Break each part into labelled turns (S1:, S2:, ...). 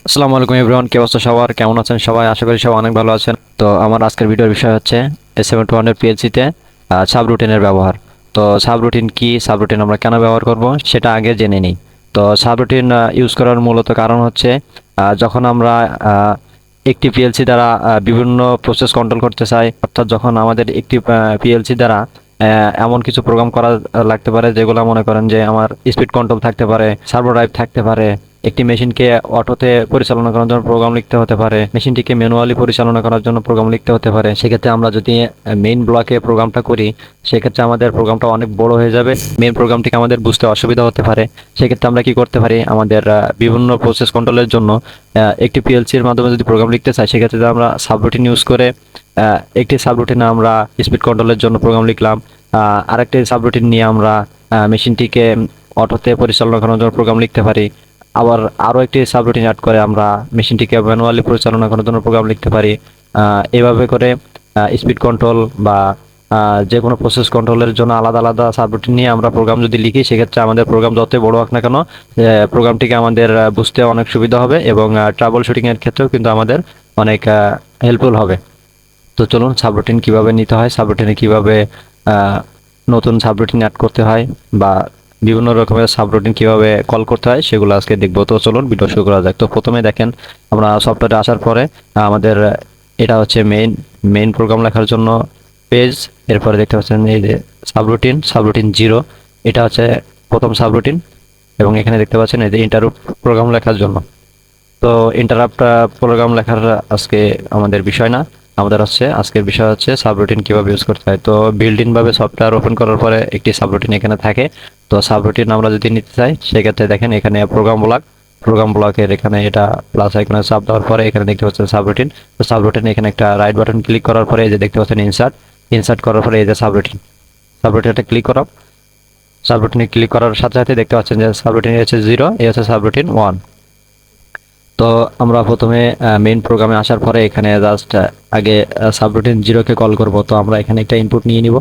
S1: আসসালামু আলাইকুম এভরিওয়ান, কি অবস্থা সবার? কেমন আছেন সবাই? আশা করি সবাই অনেক ভালো আছেন। তো আমার আজকের ভিডিওর বিষয় হচ্ছে S7-200 পিএলসিতে সাবরুটিনের ব্যবহার। তো সাবরুটিন কি, সাবরুটিন আমরা কেন ব্যবহার করব সেটা আগে জেনে নিই। তো সাবরুটিন ইউজ করার মূলত কারণ হচ্ছে যখন আমরা একটি পিএলসি দ্বারা বিভিন্ন প্রসেস কন্ট্রোল করতে চাই, অর্থাৎ যখন আমাদের একটি পিএলসি দ্বারা এমন কিছু প্রোগ্রাম করা লাগতে পারে যেগুলো মনে করেন যে আমার স্পিড কন্ট্রোল থাকতে পারে, সার্ভো ড্রাইভ থাকতে পারে, একটি মেশিনকে অটোতে পরিচালনা করার জন্য প্রোগ্রাম লিখতে হতে পারে, মেশিনটিকে ম্যানুয়ালি পরিচালনা করার জন্য প্রোগ্রাম লিখতে হতে পারে। সেক্ষেত্রে আমরা যদি মেইন ব্লকে প্রোগ্রামটা করি, সেক্ষেত্রে আমাদের প্রোগ্রামটা অনেক বড় হয়ে যাবে, মেইন প্রোগ্রামটিকে আমাদের বুঝতে অসুবিধা হতে পারে। সেক্ষেত্রে আমরা কি করতে পারি, আমাদের বিভিন্ন প্রসেস কন্ট্রোলের জন্য একটি পিএলসির মাধ্যমে যদি প্রোগ্রাম লিখতে চাই, সেক্ষেত্রে আমরা সাবরুটিন ইউজ করে একটি সাবরুটিনে আমরা স্পিড কন্ট্রোলের জন্য প্রোগ্রাম লিখলাম, আরেকটি সাবরুটিন নিয়ে আমরা মেশিনটিকে অটোতে পরিচালনা করার জন্য প্রোগ্রাম লিখতে পারি। আবার আরও একটি সাবরুটিন অ্যাড করে আমরা মেশিনটিকে ম্যানুয়ালি পরিচালনা করার জন্য প্রোগ্রাম লিখতে পারি। এভাবে করে স্পিড কন্ট্রোল বা যে কোনো প্রসেস কন্ট্রোলের জন্য আলাদা আলাদা সাবরুটিন নিয়ে আমরা প্রোগ্রাম যদি লিখি, সেক্ষেত্রে আমাদের প্রোগ্রাম যতই বড় হোক না কেন, প্রোগ্রামটিকে আমাদের বুঝতে অনেক সুবিধা হবে এবং ট্রাবল শুটিংয়ের ক্ষেত্রেও কিন্তু আমাদের অনেক হেল্পফুল হবে। তো চলুন সাবরুটিন কিভাবে নিতে হয়, সাবরুটিনে কিভাবে নতুন সাবরুটিন অ্যাড করতে হয় বা বিভিন্ন রকমের সাবরুটিন কিভাবে কল করতে হয় সেগুলো আজকে দেখবো। তো চলুন ভিডিও শুরু করা যাক। তো প্রথমে দেখেন, আমরা সফটওয়্যারে আসার পরে আমাদের এটা হচ্ছে মেইন প্রোগ্রাম লেখার জন্য পেজ। এরপরে দেখতে পাচ্ছেন এই যে সাবরুটিন, সাবরুটিন 0, এটা হচ্ছে প্রথম সাবরুটিন। এবং এখানে দেখতে পাচ্ছেন এই যে ইন্টারাপ্ট প্রোগ্রাম লেখার জন্য। তো ইন্টারাপ্ট প্রোগ্রাম লেখার আজকে আমাদের বিষয় না, আমাদের আজকের বিষয় হচ্ছে সাবরুটিন কিভাবে ইউজ করতে হয়। তো বিল্ড ইন ভাবে সফটওয়্যার ওপেন করার পরে একটি সাবরুটিন এখানে থাকে। তো সাবরুটিন আমরা যদি নিতে চাই, সেক্ষেত্রে দেখেন এখানে প্রোগ্রাম ব্লকের এখানে এটা প্লাস আইকনে চাপ দেওয়ার পরে এখানে দেখতে পাচ্ছেন সাবরুটিন। তো সাবরুটিন এখানে একটা রাইট বাটন ক্লিক করার পরে এই যে দেখতে পাচ্ছেন ইনসার্ট করার পরে এই যে সাবরুটিনটা ক্লিক করা। সাবরুটিনে ক্লিক করার সাথে সাথে দেখতে পাচ্ছেন যে সাবরুটিন হচ্ছে 0, এই হচ্ছে সাবরুটিন 1। তো আমরা প্রথমে মেইন প্রোগ্রামে আসার পরে এখানে জাস্ট আগে সাবরুটিন 0কে কল করব। তো আমরা এখানে একটা ইনপুট নিয়ে নিব।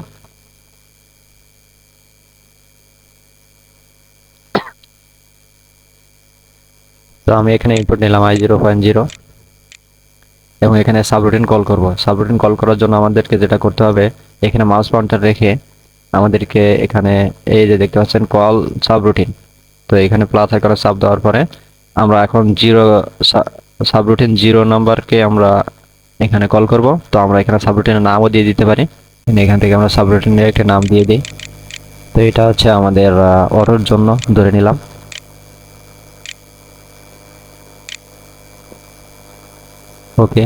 S1: তো আমি এখানে ইনপুট নিলাম i0.0 এবং এখানে সাবরুটিন কল করব। সাবরুটিন কল করার জন্য আমাদেরকে যেটা করতে হবে, এখানে মাউস পয়েন্টার রেখে আমাদেরকে এখানে এই যে দেখতে পাচ্ছেন কল সাবরুটিন, তো এখানে প্লাস আইকনে চাপ দেওয়ার পরে আমরা এখন সাবরুটিন 0 নাম্বারকে আমরা এখানে কল করব। তো আমরা এখানে সাবরুটিনের নামও দিয়ে দিতে পারি, এখান থেকে আমরা সাবরুটিনের একটা নাম দিয়ে দিই। তো এটা হচ্ছে আমাদের অটোর জন্য ধরে নিলাম। ওকে,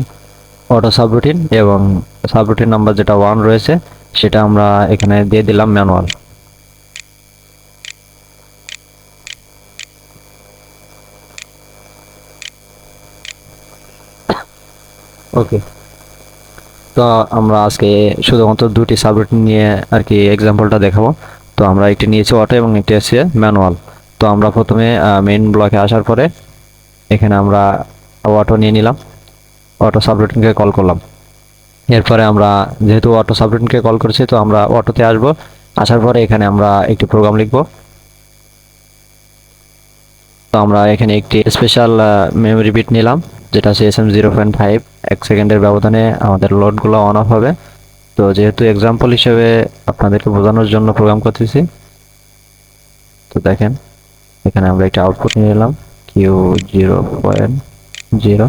S1: অটো সাবরুটিন এবং সাবরুটিন নাম্বার যেটা 1 রয়েছে সেটা আমরা এখানে দিয়ে দিলাম ম্যানুয়াল। ওকে, তো আমরা আজকে শুধুমাত্র দুটি সাবরুটিন নিয়ে আর কি এক্সাম্পলটা দেখাবো। তো আমরা একটি নিয়েছি অটো এবং একটি আছে ম্যানুয়াল। তো আমরা প্রথমে মেইন ব্লকে আসার পরে এখানে আমরা অটো নিয়ে নিলাম, অটো সাবরুটিনকে কল করলাম। এরপরে আমরা যেহেতু অটো সাবরুটিনকে কল করেছি, তো আমরা অটোতে আসবো। আসার পরে এখানে আমরা একটি প্রোগ্রাম লিখব। তো আমরা এখানে একটি স্পেশাল মেমরি বিট নিলাম, যেটা হচ্ছে SM0.5। 1 সেকেন্ডের ব্যবধানে আমাদের লোডগুলো অন অফ হবে। তো যেহেতু এক্সাম্পল হিসেবে আপনাদেরকে বোঝানোর জন্য প্রোগ্রাম করতেছি, তো দেখেন এখানে আমরা একটা আউটপুট নিয়ে নিলাম Q0.0।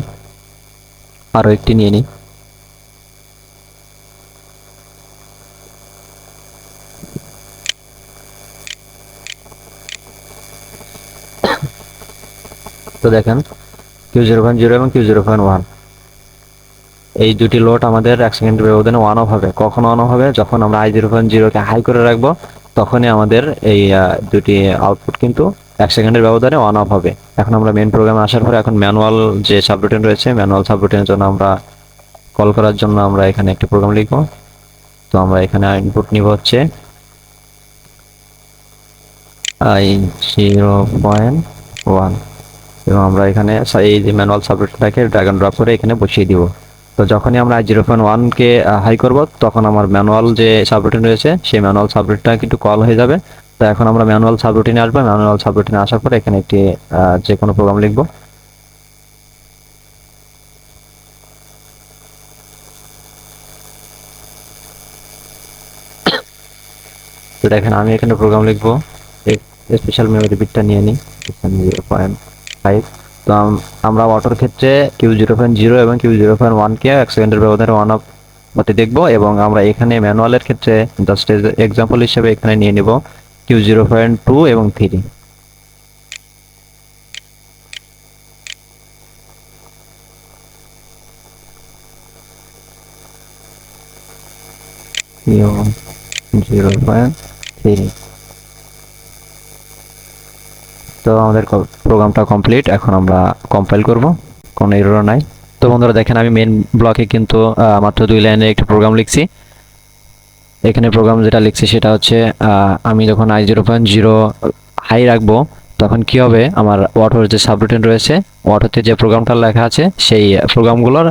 S1: আরও একটি নিয়ে নিই। তো দেখেন Q0.0 এবং Q0.1, এই দুটি লোড আমাদের 1 সেকেন্ডের ব্যবধানে অন অফ হবে। কখন অন অফ হবে? যখন আমরা i0.0কে হাই করে রাখবো, তখনই আমাদের এই দুটি আউটপুট কিন্তু 1 সেকেন্ডের ব্যবধানে অন অফ হবে। এখন আমরা মেইন প্রোগ্রামে আসার পরে এখন ম্যানুয়াল যে সাবরুটিন রয়েছে, ম্যানুয়াল সাবরুটিনের জন্য আমরা কল করার জন্য আমরা এখানে একটি প্রোগ্রাম লিখব। তো আমরা এখানে ইনপুট নিব হচ্ছে i0.1 এবং আমরা এখানে এই যে ম্যানুয়াল সাবরুটিনটাকে ড্র্যাগ এন্ড ড্রপ করে এখানে বসিয়ে দিব। তো যখনই আমরা i0.1কে হাই করব, তখন আমার ম্যানুয়াল যে সাবরুটিন রয়েছে সেই ম্যানুয়াল সাবরুটিনটা কিন্তু কল হয়ে যাবে। তো এখন আমরা ম্যানুয়াল সাবরুটিনে আসবো। ম্যানুয়াল সাবরুটিনে আসার পরে এখানে একটি যে কোনো প্রোগ্রাম লিখব। দেখেন আমি এখানে প্রোগ্রাম লিখবো, স্পেশাল মেমোরি বিটটা নিয়ে নিই 0.5। তো আমরা অটোর ক্ষেত্রে Q0.0 এবং Q0.1 কে 1 সেকেন্ডের ব্যবধানে অন অফ হতে দেখবো, এবং আমরা এখানে ম্যানুয়ালের ক্ষেত্রে জাস্ট এক্সাম্পল হিসেবে এখানে নিয়ে নিব Q0.2 এবং 3। Q0.3। তো আমাদের প্রোগ্রামটা কমপ্লিট। এখন আমরা কম্পাইল করব, কোনো এরর নাই। তো বন্ধুরা দেখেন আমি মেন ব্লকে কিন্তু মাত্র 2 লাইনের একটা প্রোগ্রাম লিখছি। এখানে প্রোগ্রাম যেটা লিখছি সেটা হচ্ছে আমি যখন i0.0 হাই রাখবো তখন কি হবে, আমার অটোর যে সাবরুটিন রয়েছে, অটোতে যে প্রোগ্রামটা লেখা আছে সেই প্রোগ্রামগুলোর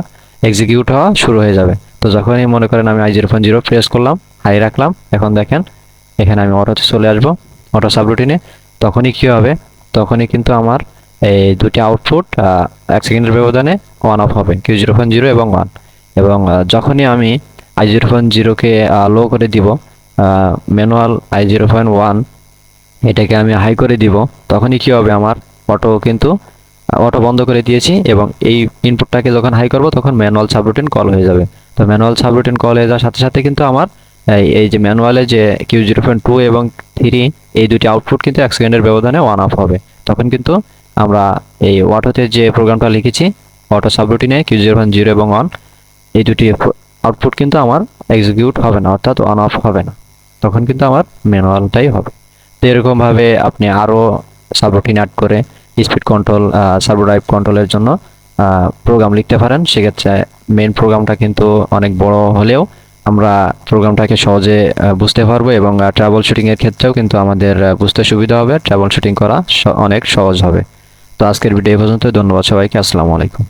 S1: এক্সিকিউট হওয়া শুরু হয়ে যাবে। তো যখনই মনে করেন আমি i0.0 প্রেস করলাম, হাই রাখলাম, এখন দেখেন এখানে আমি অটোতে চলে আসবো, অটো সাবরুটিনে। তখনই কি হবে, তখনই কিন্তু আমার এই দুটি আউটপুট 1 সেকেন্ডের ব্যবধানে অন অফ হবে, Q0.0 এবং 1। এবং যখনই আমি i0.0 কে লো করে দিব, ম্যানুয়াল i0.1 এটাকে আমি হাই করে দিব, তখনই কি হবে, আমার অটো কিন্তু অটো বন্ধ করে দিয়েছি, এবং এই ইনপুটটাকে যখন হাই করব তখন ম্যানুয়াল সাবরুটিন কল হয়ে যাবে। তো ম্যানুয়াল সাবরুটিন কল হয়ে যাওয়ার সাথে সাথে কিন্তু আমার এই যে ম্যানুয়ালে যে Q0.2 এবং 3 এই দুটি আউটপুট কিন্তু 1 সেকেন্ডের ব্যবধানে অন অফ হবে। তখন কিন্তু আমরা এই অটোতে যে প্রোগ্রামটা লিখেছি, অটো সাবরুটিনে Q0.0 এবং 1 এই দুটি আউটপুট কিন্তু আমার এক্সিকিউট হবে না, অর্থাৎ অন অফ হবে না, তখন কিন্তু আমার ম্যানুয়ালটাই হবে। তো এরকমভাবে আপনি আরও সাবরুটিন অ্যাড করে স্পিড কন্ট্রোল, সার্ভো ড্রাইভ কন্ট্রোলের জন্য প্রোগ্রাম লিখতে পারেন। সেক্ষেত্রে মেন প্রোগ্রামটা কিন্তু অনেক বড় হলেও আমরা প্রোগ্রামটাকে সহজে বুঝতে পারবো, এবং ট্রাবল শুটিংয়ের ক্ষেত্রেও কিন্তু আমাদের বুঝতে সুবিধা হবে, ট্রাবল শুটিং করা অনেক সহজ হবে। তো আজকের ভিডিও এই পর্যন্ত। ধন্যবাদ সবাইকে। আসসালামু আলাইকুম।